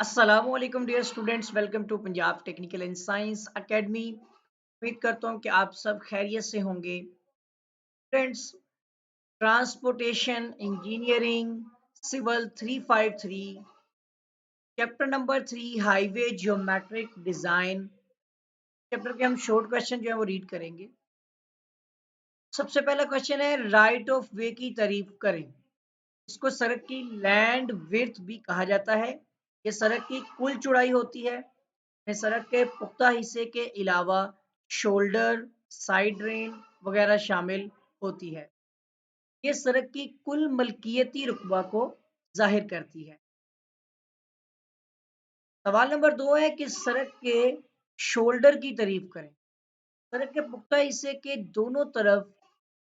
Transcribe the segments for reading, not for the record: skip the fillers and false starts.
अस्सलामुअलैकुम dear students, welcome to Punjab technical and science academy. उम्मीद करता हूँ कि आप सब खैरियत से होंगे। Friends, transportation engineering civil 353 chapter number 3 highway geometric design chapter के हम शॉर्ट क्वेश्चन जो है वो रीड करेंगे। सबसे पहला क्वेश्चन है, राइट ऑफ वे की तारीफ करें। इसको सड़क की लैंड विड्थ भी कहा जाता है। ये सड़क की कुल चौड़ाई होती है। में सड़क के पुख्ता हिस्से के अलावा शोल्डर, साइड रेन वगैरह शामिल होती है। ये सड़क की कुल मलकियती रुकबा को जाहिर करती है। सवाल नंबर 2 है कि सड़क के शोल्डर की तारीफ करें। सड़क के पुख्ता हिस्से के दोनों तरफ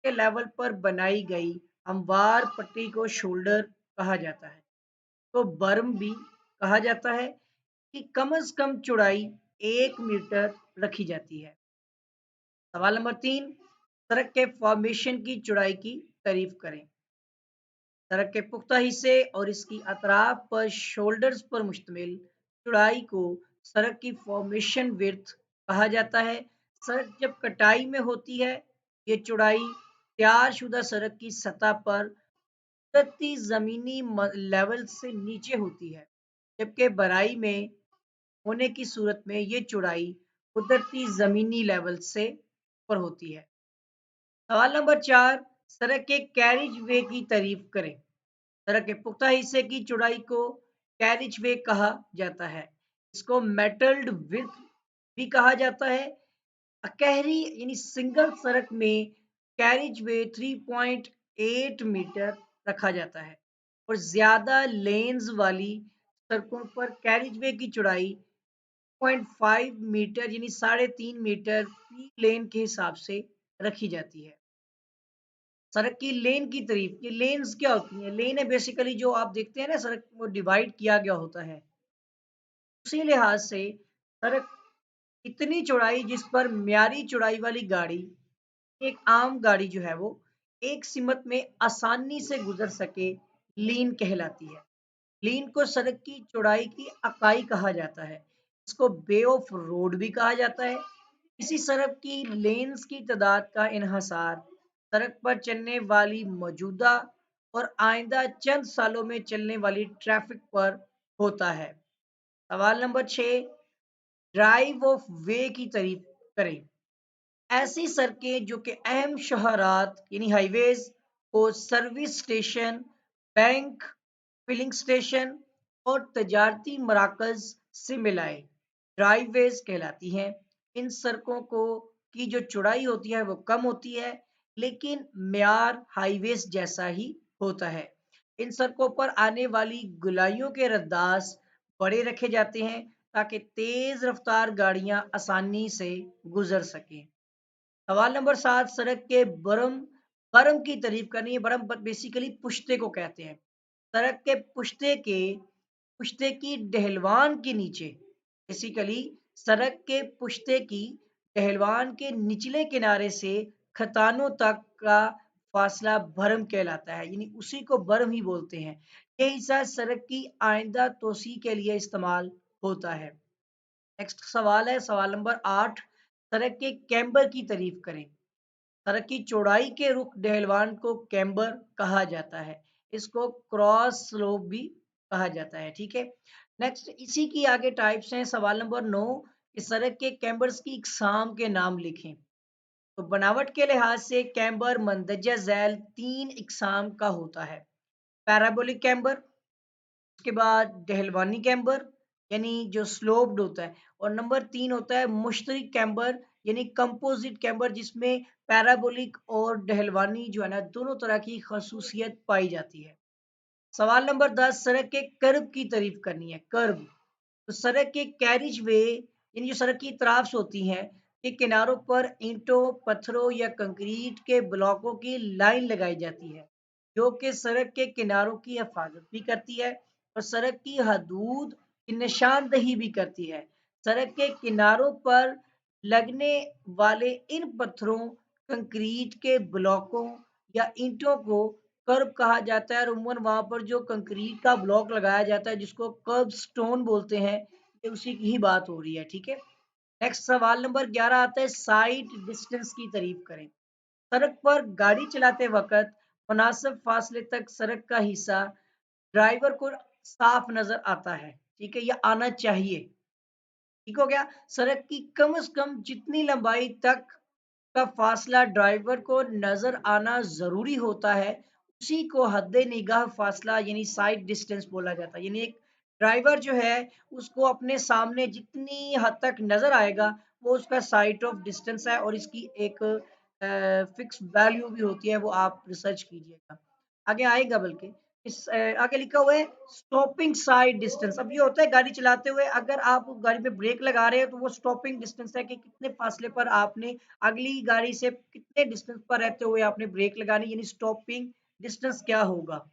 के लेवल पर बनाई गई हमवार पट्टी को शोल्डर कहा जाता है। तो बर्म भी कहा जाता है कि कम से कम चौड़ाई 1 मीटर रखी जाती है। सवाल नंबर 3, सड़क के फॉर्मेशन की चौड़ाई की तारीफ करें। सड़क के पुख्ता हिस्से और इसकी अतराफ पर शोल्डर्स पर मुश्तमिल चौड़ाई को सड़क की फॉर्मेशन विड्थ कहा जाता है। सड़क जब कटाई में होती है, ये चौड़ाई तैयारशुदा सड़क की सतह पर कुदरती ज़मीनी लेवल से नीचे होती है, जबकि बराई में होने की सूरत में ये चौड़ाई कुदरती ज़मीनी लेवल से ऊपर होती है। सवाल नंबर 4, सड़क के कैरिज वे की तारीफ करें। सड़क के पुख्ता हिस्से की चौड़ाई को कैरिज वे कहा जाता है। इसको मेटल्ड विड्थ भी कहा जाता है। अकहरी यानी सिंगल सड़क में कैरिज वे 3.8 मीटर रखा जाता है और ज्यादा लेन्स वाली सड़कों पर कैरिज वे की चौड़ाई 0.5 मीटर यानी 3.5 मीटर फी लेन के हिसाब से रखी जाती है। सड़क की लेन की तारीफ, ये लेन्स क्या होती हैं? लेन है बेसिकली जो आप देखते हैं ना, सड़क को डिवाइड किया गया होता है। उसी लिहाज से सड़क इतनी चौड़ाई जिस पर म्यारी चौड़ाई वाली गाड़ी, एक आम गाड़ी जो है वो एक सिमत में आसानी से गुजर सके, लीन कहलाती है। लीन को सड़क की चौड़ाई की इकाई कहा जाता है। इसको बे ऑफ रोड भी कहा जाता है। इसी सड़क की लेन्स की तादाद का इन्हसार सड़क पर चलने वाली मौजूदा और आइंदा चंद सालों में चलने वाली ट्रैफिक पर होता है। सवाल नंबर 6, ड्राइव ऑफ वे की तारीफ करें। ऐसी सड़कें जो कि अहम शहरात यानी हाईवेज को service station, bank, filling station और तजारती मराकज से मिलाए, ड्राइववेज कहलाती हैं। इन सड़कों को की जो चौड़ाई होती है वो कम होती है, लेकिन म्यार हाईवेज जैसा ही होता है। इन सड़कों पर आने वाली गुलाइयों के रद्दास बड़े रखे जाते हैं ताकि तेज रफ्तार गाड़ियां आसानी से गुजर सकें। सवाल नंबर 7, सड़क के बरम बरम की तारीफ करनी है। बरम बेसिकली पुश्ते को कहते हैं। सड़क के पुश्ते की डहलवान के नीचे, बेसिकली सड़क के पुश्ते की डहलवान के निचले किनारे से खतानों तक का फासला भरम कहलाता है, यानी उसी को बरम ही बोलते हैं। ये हिस्सा सड़क की आइंदा तोसी के लिए इस्तेमाल होता है। नेक्स्ट सवाल है, सवाल नंबर 8, सड़क के कैम्बर की तारीफ करें। सड़क की चौड़ाई के रुख डहलवान को कैम्बर कहा जाता है। इसको क्रॉस स्लोप भी कहा जाता है। ठीक है। नेक्स्ट इसी की आगे टाइप्स हैं। सवाल नंबर 9, कि सड़क के कैम्बर्स की इकसाम के नाम लिखें। तो बनावट के लिहाज से कैम्बर मंदरजा झैल 3 इकसाम का होता है। पैराबोलिक कैम्बर, उसके बाद डहलवानी कैम्बर यानी जो स्लोप्ड होता है, और नंबर 3 होता है मुश्तरक कैम्बर यानी कंपोजिट कैम्बर, जिसमें पैराबोलिक और डहलवानी जो है ना, दोनों तरह की खसूसियत पाई जाती है। सवाल नंबर 10, सड़क के कर्ब की तारीफ करनी है। कर्ब, तो सड़क के कैरिज वे यानी जो सड़क की तराफ्स होती हैं के किनारों पर ईंटों, पत्थरों या कंक्रीट के ब्लॉकों की लाइन लगाई जाती है, जो कि सड़क के किनारों की हिफाजत भी करती है और सड़क की हदूद की निशानदही भी करती है। सड़क के किनारों पर लगने वाले इन पत्थरों, कंक्रीट के ब्लॉकों या ईंटों को कर्ब कहा जाता है और अमूमन वहाँ पर जो कंक्रीट का ब्लॉक लगाया जाता है जिसको कर्ब स्टोन बोलते हैं, ये उसी की ही बात हो रही है, ठीक है। नेक्स्ट सवाल नंबर 11 आता है साइड डिस्टेंस की तारीफ करें। सड़क पर गाड़ी चलाते वक्त मुनासिब फासले तक सड़क का हिस्सा ड्राइवर को साफ नजर आता है, ठीक है, या आना चाहिए। ठीक हो गया। सड़क की कम से कम जितनी लंबाई तक का फासला ड्राइवर को नजर आना जरूरी होता है, उसी को हद निगाह फासला यानी साइड डिस्टेंस बोला जाता है। यानी एक ड्राइवर जो है उसको अपने सामने जितनी हद तक नजर आएगा वो उसका साइड ऑफ डिस्टेंस है और इसकी एक फिक्स वैल्यू भी होती है, वो आप रिसर्च कीजिएगा, आगे आएगा। बल्कि इस आगे लिखा हुआ है स्टॉपिंग साइड डिस्टेंस। अब ये होता है गाड़ी चलाते हुए अगर आप गाड़ी में ब्रेक लगा रहे हैं तो वो स्टॉपिंग डिस्टेंस है कि कितने फासले पर आपने अगली गाड़ी से कितने डिस्टेंस पर रहते हुए आपने ब्रेक लगानी, यानी स्टॉपिंग डिस्टेंस क्या होगा।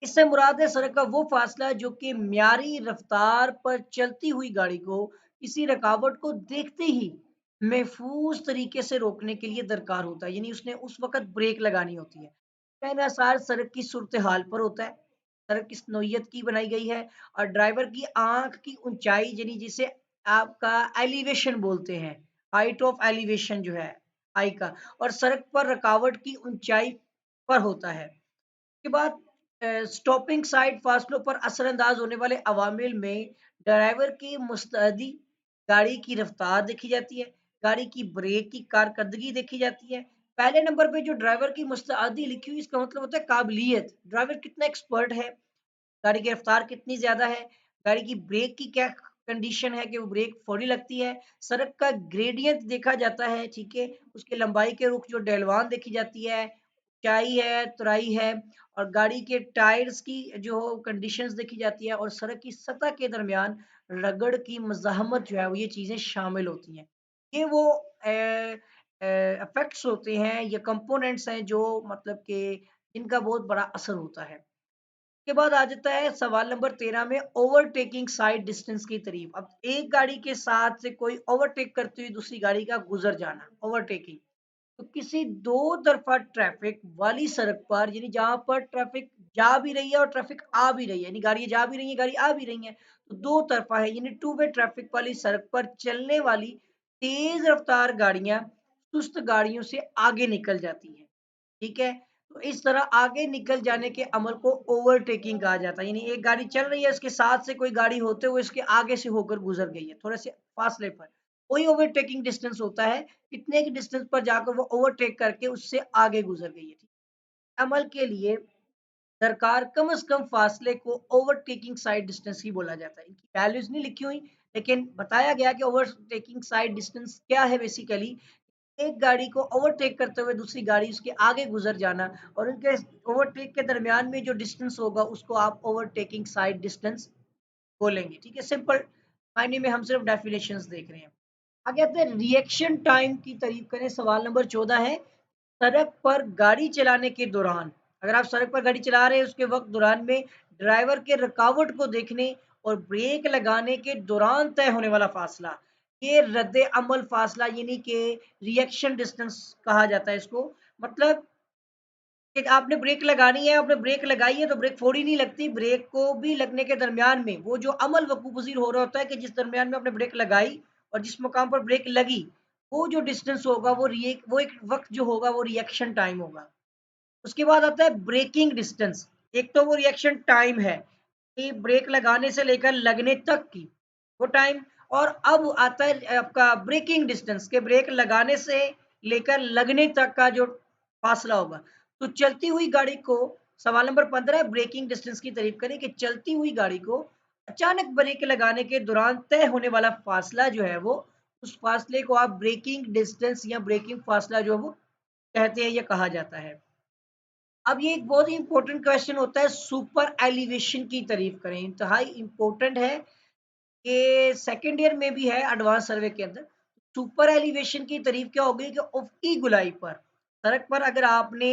इससे मुराद है सड़क का वो फासला जो कि म्यारी रफ्तार पर चलती हुई गाड़ी को किसी रुकावट को देखते ही महफूज तरीके से रोकने के लिए दरकार होता है, यानी उसने उस वक्त ब्रेक लगानी होती है। का इन्हसार सड़क की सूरत हाल पर होता है, सड़क किस नौइयत की बनाई गई है और ड्राइवर की आंख की ऊंचाई यानी जिसे आपका एलिवेशन बोलते हैं, हाइट ऑफ एलिवेशन जो है आई का, और सड़क पर रुकावट की ऊंचाई पर होता है। के बाद स्टॉपिंग साइड फासलों पर असरअंदाज होने वाले अवामिल में ड्राइवर की मुस्तैदी, गाड़ी की रफ्तार देखी जाती है, गाड़ी की ब्रेक की कारकर्दगी देखी जाती है। पहले नंबर पे जो ड्राइवर की मुस्तैदी लिखी हुई इसका मतलब होता है काबिलियत, ड्राइवर कितना एक्सपर्ट है, गाड़ी की रफ्तार कितनी ज़्यादा है, गाड़ी की ब्रेक की क्या कंडीशन है कि वो ब्रेक फौरी लगती है, सड़क का ग्रेडियंट देखा जाता है, ठीक है, उसकी लंबाई के रुख जो ढलवान देखी जाती है, ऊंचाई है, तुराई है, और गाड़ी के टायर्स की जो कंडीशंस देखी जाती है और सड़क की सतह के दरमियान रगड़ की मज़ाहमत जो है वो ये चीज़ें शामिल होती हैं। ये वो इफेक्ट्स होते हैं, ये कंपोनेंट्स हैं जो मतलब कि इनका बहुत बड़ा असर होता है। के बाद आ जाता है सवाल नंबर 13 में ओवरटेकिंग साइड डिस्टेंस की तारीफ। अब एक गाड़ी के साथ से कोई ओवरटेक करती हुई दूसरी गाड़ी का गुजर जाना, ओवरटेकिंग। तो किसी दो तरफा ट्रैफिक वाली सड़क पर यानी जहां पर ट्रैफिक जा भी रही है और ट्रैफिक आ भी रही है, यानी गाड़ी जा भी रही है गाड़ी आ भी रही है, तो दो तरफा है यानी टू वे ट्रैफिक वाली सड़क पर चलने वाली तेज रफ्तार गाड़ियां सुस्त गाड़ियों से आगे निकल जाती हैं, ठीक है। तो इस तरह आगे निकल जाने के अमल को ओवरटेकिंग कहा जाता है, यानी एक गाड़ी चल रही है उसके साथ से कोई गाड़ी होते हुए इसके आगे से होकर गुजर गई है थोड़े से फासले पर, वही ओवरटेकिंग डिस्टेंस होता है, कितने की डिस्टेंस पर जाकर वो ओवरटेक करके उससे आगे गुजर गई है। अमल के लिए दरकार कम से कम फासले को ओवरटेकिंग साइड डिस्टेंस ही बोला जाता है। इनकी वैल्यूज नहीं लिखी हुई लेकिन बताया गया कि ओवरटेकिंग साइड डिस्टेंस क्या है। बेसिकली एक गाड़ी को ओवरटेक करते हुए दूसरी गाड़ी उसके आगे गुजर जाना और उनके ओवरटेक के दरमियान में जो डिस्टेंस होगा उसको आप ओवरटेकिंग साइड डिस्टेंस बोलेंगे, ठीक है। सिंपल मायने में हम सिर्फ डेफिनेशंस देख रहे हैं। आगे आते हैं रिएक्शन टाइम की तारीफ करें। सवाल नंबर 14 है सड़क पर गाड़ी चलाने के दौरान, अगर आप सड़क पर गाड़ी चला रहे हैं उसके वक्त दौरान में ड्राइवर के रुकावट को देखने और ब्रेक लगाने के दौरान तय होने वाला फासला, ये रद्द अमल फासला यानी कि रिएक्शन डिस्टेंस कहा जाता है इसको। मतलब कि आपने ब्रेक लगानी है, आपने ब्रेक लगाई है तो ब्रेक फौरी नहीं लगती, ब्रेक को भी लगने के दरमियान में वो जो अमल वकूफ़ पज़ीर हो रहा होता है कि जिस दरमियान में आपने ब्रेक लगाई और जिस मुकाम पर ब्रेक लगी, वो जो डिस्टेंस होगा वो एक वक्त जो होगा वो रिएक्शन टाइम होगा। उसके बाद आता है ब्रेकिंग डिस्टेंस। एक तो वो रिएक्शन टाइम है कि ब्रेक लगाने से लेकर लगने तक की वो टाइम, और अब आता है आपका ब्रेकिंग डिस्टेंस के ब्रेक लगाने से लेकर लगने तक का जो फासला होगा। तो चलती हुई गाड़ी को, सवाल नंबर 15 ब्रेकिंग डिस्टेंस की तारीफ करें कि चलती हुई गाड़ी को अचानक ब्रेक लगाने के दौरान तय होने वाला फासला जो है वो, उस फासले को आप ब्रेकिंग डिस्टेंस या ब्रेकिंग फासला जो वो कहते हैं या कहा जाता है। अब ये एक बहुत ही इंपॉर्टेंट क्वेश्चन होता है सुपर एलिवेशन की तारीफ करें, इंतहाई इंपॉर्टेंट है, ये सेकंड ईयर में भी है एडवांस सर्वे के अंदर। सुपर एलिवेशन की तारीफ क्या होगी कि उफकी गुलाई पर सड़क पर अगर आपने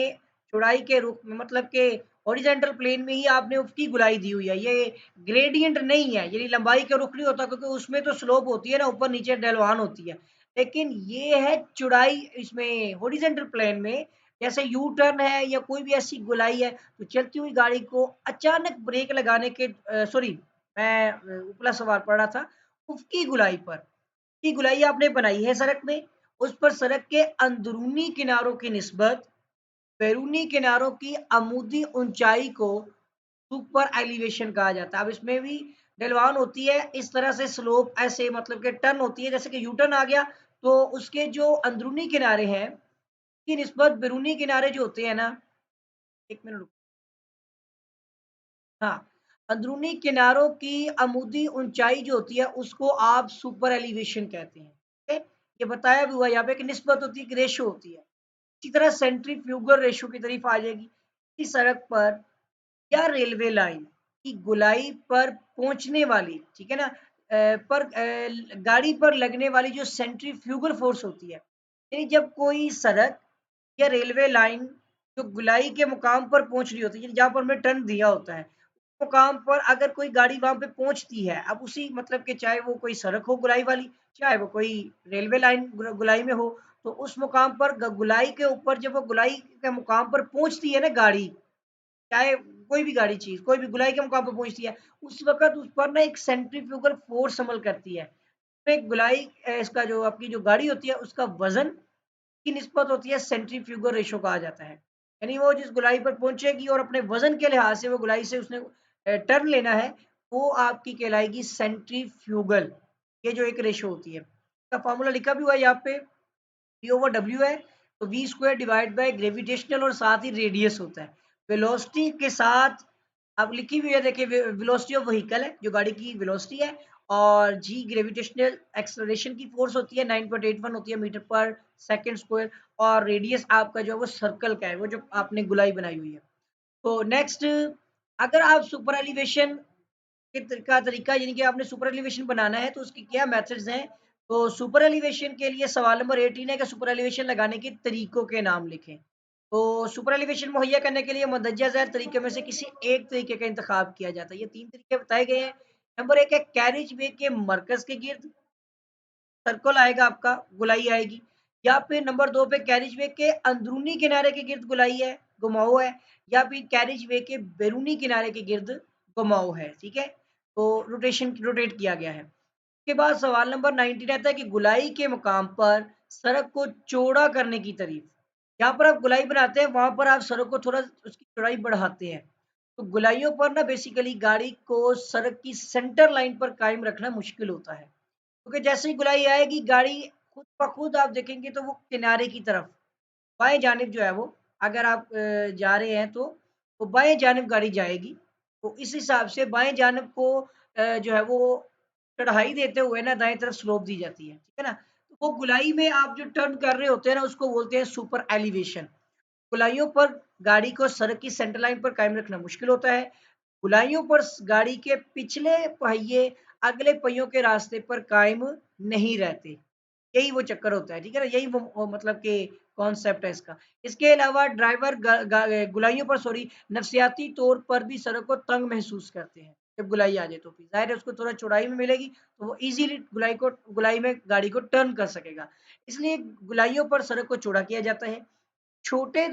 चौड़ाई के रुख में मतलब के हॉरिजॉन्टल प्लेन में ही आपने उफकी गुलाई दी हुई है, ये ग्रेडियंट नहीं है, यानी लंबाई का रुख नहीं होता क्योंकि उसमें तो स्लोप होती है ना, ऊपर नीचे ढलवान होती है, लेकिन ये है चौड़ाई इसमें हॉरिजॉन्टल प्लेन में जैसे यू टर्न है या कोई भी ऐसी गोलाई है, तो चलती हुई गाड़ी को अचानक ब्रेक लगाने के सॉरी, मैं उपला सवाल पढ़ रहा था, उफ़क़ी गोलाई पर, की गोलाई आपने बनाई है सड़क में, उस पर सड़क के अंदरूनी किनारों की निस्बत बैरूनी किनारों की अमूदी ऊंचाई को सुपर एलिवेशन कहा जाता है। अब इसमें भी ढलवान होती है, इस तरह से स्लोप ऐसे मतलब कि टर्न होती है, जैसे कि यू टर्न आ गया, तो उसके जो अंदरूनी किनारे हैं की निस्बत बैरूनी किनारे जो होते हैं ना, एक मिनट रुको। हाँ, अंदरूनी किनारों की अमूदी ऊंचाई जो होती है उसको आप सुपर एलिवेशन कहते हैं, ठीक है। ये बताया भी हुआ यहाँ पे कि निस्बत होती है, कि रेशो होती है। इसी तरह सेंट्रीफ्यूगल रेशो की तारीफ आ जाएगी। इस सड़क पर या रेलवे लाइन की गोलाई पर पहुंचने वाली, ठीक है ना, गाड़ी पर लगने वाली जो सेंट्रीफ्यूगल फोर्स होती है, यानी जब कोई सड़क या रेलवे लाइन जो गोलाई के मुकाम पर पहुंच रही होती है, जहाँ पर हमने टर्न दिया होता है, उस मुकाम पर अगर कोई गाड़ी वहां पे पहुंचती है, अब उसी मतलब कि चाहे वो कोई सड़क हो गोलाई वाली, चाहे वो कोई रेलवे लाइन गोलाई में हो, तो उस मुकाम पर गोलाई के ऊपर जब वो गोलाई के मुकाम पर पहुंचती है ना गाड़ी, चाहे कोई भी गाड़ी चीज़, कोई भी गोलाई के मुकाम पे पहुँचती है, उस वक़्त उस पर ना एक सेंट्रीफ्यूगल फ़ोर्स अमल करती है। तो एक गोलाई इसका जो आपकी जो गाड़ी होती है, उसका वज़न की निस्बत होती है, सेंट्रीफ्यूगल रेशो कहा जाता है। यानी वो जिस गोलाई पर पहुँचेगी और अपने वज़न के लिहाज़ से वो गोलाई से उसने टर्न लेना है, वो आपकी कहलाएगी सेंट्रीफ्यूगल। ये जो एक रेशो होती है। इसका फ़ॉर्मूला लिखा भी हुआ है यहाँ पे, P ओवर W है, तो V square divide by gravitational और साथ ही रेडियस होता है। वेलोसिटी के साथ अब लिखी हुई है, देखिए वेलोसिटी ऑफ व्हीकल है, जो गाड़ी की वेलोसिटी है, और जी ग्रेविटेशनल एक्सेलरेशन की फोर्स होती है 9.81 होती है मीटर पर सेकंड स्क्वायर, और रेडियस आपका जो है वो सर्कल का है, वो जो आपने गोलाई बनाई हुई है। तो नेक्स्ट, अगर आप सुपर एलिवेशन का तरीका यानी कि आपने सुपर एलिवेशन बनाना है तो उसके क्या मेथड्स हैं। तो सुपर एलिवेशन के लिए सवाल नंबर 18 है कि सुपर एलिवेशन लगाने के तरीकों के नाम लिखें। तो सुपर एलिवेशन मुहैया करने के लिए मंदरजा ज़ैल तरीके में से किसी एक तरीके का इंतखाब किया जाता है। ये 3 तरीके बताए गए हैं। नंबर 1 है कैरिज वे के मरकज़ के गिर्द सर्कल आएगा आपका, गोलाई आएगी, या फिर नंबर 2 पे कैरिज वे के अंदरूनी किनारे के गिर्द गोलाई है, घुमाव है, या फिर कैरिज वे के बैरूनी किनारे के गिर्द घुमाव है, ठीक है? तो रोटेट किया गया है। उसके बाद सवाल नंबर 19 रहता है कि गोलाई के मुकाम पर सड़क को चौड़ा करने की तारीफ। जहाँ पर आप गोलाई बनाते हैं, वहाँ पर आप सड़क को थोड़ा उसकी चौड़ाई बढ़ाते हैं। तो गोलाइयों पर ना बेसिकली गाड़ी को सड़क की सेंटर लाइन पर कायम रखना मुश्किल होता है। क्योंकि जैसे ही गोलाई आएगी, गाड़ी खुद ब खुद आप देखेंगे तो वो किनारे की तरफ, बाएँ जानिब जो है वो, अगर आप जा रहे हैं तो बाएँ जानिब गाड़ी जाएगी। तो इस हिसाब से बाएँ जानिब को जो है वो चढ़ाई देते हुए ना दाएँ तरफ स्लोप दी जाती है, ठीक है ना? तो वो गोलाई में आप जो टर्न कर रहे होते हैं ना, उसको बोलते हैं सुपर एलिवेशन। गोलाइयों पर गाड़ी को सड़क की सेंटर लाइन पर कायम रखना मुश्किल होता है। गोलाइयों पर गाड़ी के पिछले पहिए अगले पहियों के रास्ते पर कायम नहीं रहते। यही वो चक्कर होता है, ठीक है ना? यही वो मतलब कि कॉन्सेप्ट है इसका। इसके अलावा ड्राइवर गोलाइयों पर सॉरी नफसियाती तौर पर भी सड़क को तंग महसूस करते हैं। जब गोलाई आ जाए तो फिर ज़ाहिर है उसको थोड़ा चौड़ाई में मिलेगी, तो वो ईज़िली गोलाई में गाड़ी को टर्न कर सकेगा। इसलिए गोलाइयों पर सड़क को चौड़ा किया जाता है। छोटे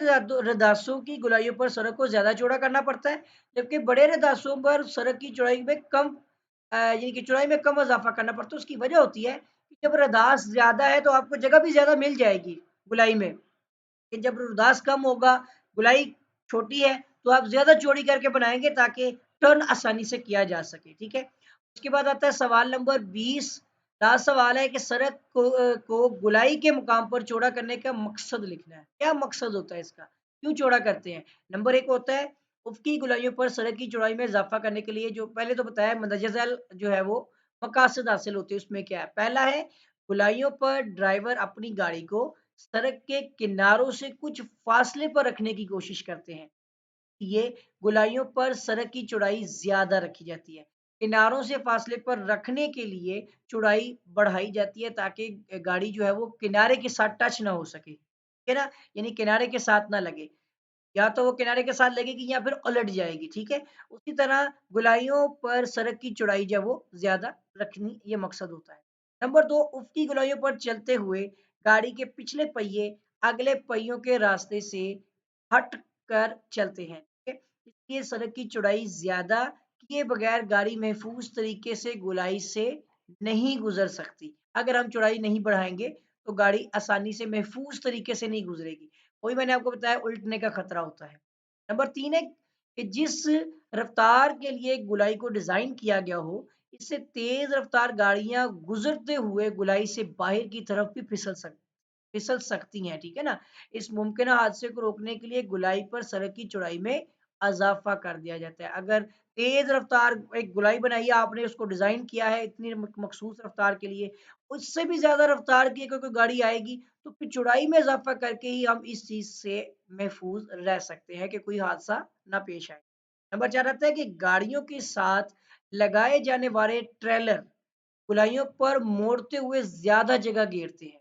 रदासों की गोलाइयों पर सड़क को ज़्यादा चौड़ा करना पड़ता है, जबकि बड़े रदासों पर सड़क की चौड़ाई में कम यानी कि चौड़ाई में कम इज़ाफ़ा करना पड़ता है। उसकी वजह होती है कि जब रदास ज़्यादा है तो आपको जगह भी ज़्यादा मिल जाएगी गोलाई में। कि जब रदास कम होगा, गोलाई छोटी है, तो आप ज़्यादा चौड़ी करके बनाएँगे ताकि टर्न आसानी से किया जा सके, ठीक है? उसके बाद आता है सवाल नंबर 20। लास्ट सवाल है कि सड़क को गोलाई के मुकाम पर चौड़ा करने का मकसद लिखना है। क्या मकसद होता है इसका? क्यों चौड़ा करते हैं? नंबर 1 होता है उफ़क़ी गोलाइयों पर सड़क की चौड़ाई में इज़ाफ़ा करने के लिए, जो पहले तो बताया मंदरजा ज़ैल जो है वो मकासद हासिल होते हैं, उसमें क्या है? पहला है गोलाइयों पर ड्राइवर अपनी गाड़ी को सड़क के किनारों से कुछ फासले पर रखने की कोशिश करते हैं। ये गोलाइयों पर सड़क की चौड़ाई ज़्यादा रखी जाती है। किनारों से फासले पर रखने के लिए चौड़ाई बढ़ाई जाती है ताकि गाड़ी जो है वो किनारे के साथ टच ना हो सके, ठीक है ना? यानी किनारे के साथ ना लगे। या तो वो किनारे के साथ लगेगी या फिर उलट जाएगी, ठीक है? उसी तरह गोलाइयों पर सड़क की चौड़ाई जो है वो ज़्यादा रखनी, ये मकसद होता है। नंबर 2, ऊफ़क़ी गोलाइयों पर चलते हुए गाड़ी के पिछले पहिए अगले पहियों के रास्ते से हट कर चलते हैं, ठीक है? इसलिए सड़क की चौड़ाई ज़्यादा किए बगैर गाड़ी महफूज तरीके से गोलाई से नहीं गुजर सकती। अगर हम चौड़ाई नहीं बढ़ाएँगे, तो गाड़ी आसानी से महफूज तरीके से नहीं गुजरेगी। वही मैंने आपको बताया उल्टने का खतरा होता है। नंबर 3 है कि जिस रफ्तार के लिए गोलाई को डिज़ाइन किया गया हो, इससे तेज़ रफ्तार गाड़ियाँ गुज़रते हुए गोलाई से बाहर की तरफ भी फिसल सकती हैं, ठीक है ना? इस मुमकिन हादसे को रोकने के लिए गोलाई पर सड़क की चौड़ाई में इज़ाफ़ा कर दिया जाता है। अगर तेज़ रफ़्तार एक गोलाई बनाई है, आपने उसको डिज़ाइन किया है इतनी मखसूस रफ़्तार के लिए, उससे भी ज़्यादा रफ़्तार की अगर कोई गाड़ी आएगी, तो फिर चौड़ाई में इज़ाफ़ा करके ही हम इस चीज़ से महफ़ूज़ रह सकते हैं कि कोई हादसा ना पेश आए। नंबर 4 आता है कि गाड़ियों के साथ लगाए जाने वाले ट्रेलर गोलाइयों पर मोड़ते हुए ज़्यादा जगह घेरते हैं।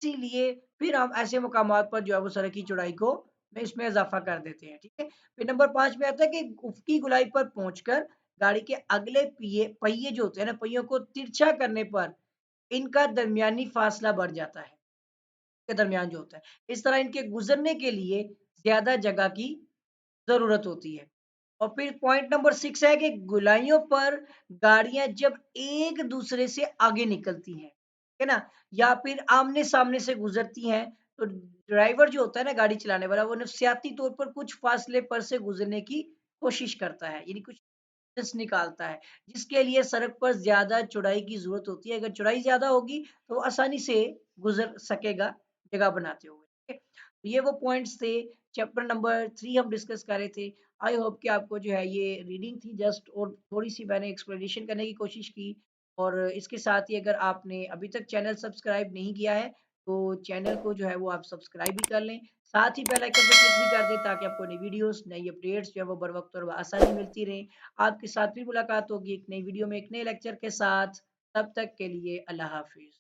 इसीलिए फिर हम ऐसे मुकामात पर जो है वो सड़क की चौड़ाई को में इसमें इज़ाफ़ा कर देते हैं, ठीक है? फिर नंबर 5 में आता है कि उफ़क़ी गोलाई पर पहुँचकर गाड़ी के अगले पहिए जो होते हैं ना, पहियों को तिरछा करने पर इनका दरमियानी फ़ासला बढ़ जाता है, के दरमियान जो होता है। इस तरह इनके गुज़रने के लिए ज़्यादा जगह की ज़रूरत होती है। और फिर पॉइंट नंबर 6 है कि गोलाइयों पर गाड़ियाँ जब एक-दूसरे से आगे निकलती हैं, है ना? या फिर आमने-सामने से गुज़रती हैं, तो ड्राइवर जो होता है ना गाड़ी चलाने वाला, वो नफ़सियाती तौर पर कुछ फ़ासले पर से गुज़रने की कोशिश करता है, यानी कुछ डिस्टेंस निकालता है, जिसके लिए सड़क पर ज़्यादा चौड़ाई की ज़रूरत होती है। अगर चौड़ाई ज़्यादा होगी, तो वो आसानी से गुज़र सकेगा जगह बनाते हुए, ठीक है? तो ये वो पॉइंट्स थे, चैप्टर नंबर 3 हम डिस्कस कर रहे थे। आई होप कि आपको जो है ये रीडिंग थी जस्ट और थोड़ी-सी मैंने एक्सप्लेनेशन करने की कोशिश की और इसके साथ ही अगर आपने अभी तक चैनल सब्सक्राइब नहीं किया है, तो चैनल को जो है वो आप सब्सक्राइब भी कर लें। साथ ही बेल आइकन पे क्लिक भी कर दें ताकि आपको नई वीडियोज़, नई अपडेट्स जो है वो बर वक़्त और बआसानी मिलती रहें। आपके साथ फिर मुलाकात होगी एक नई वीडियो में, एक नए लेक्चर के साथ। तब तक के लिए अल्लाह हाफ़िज़।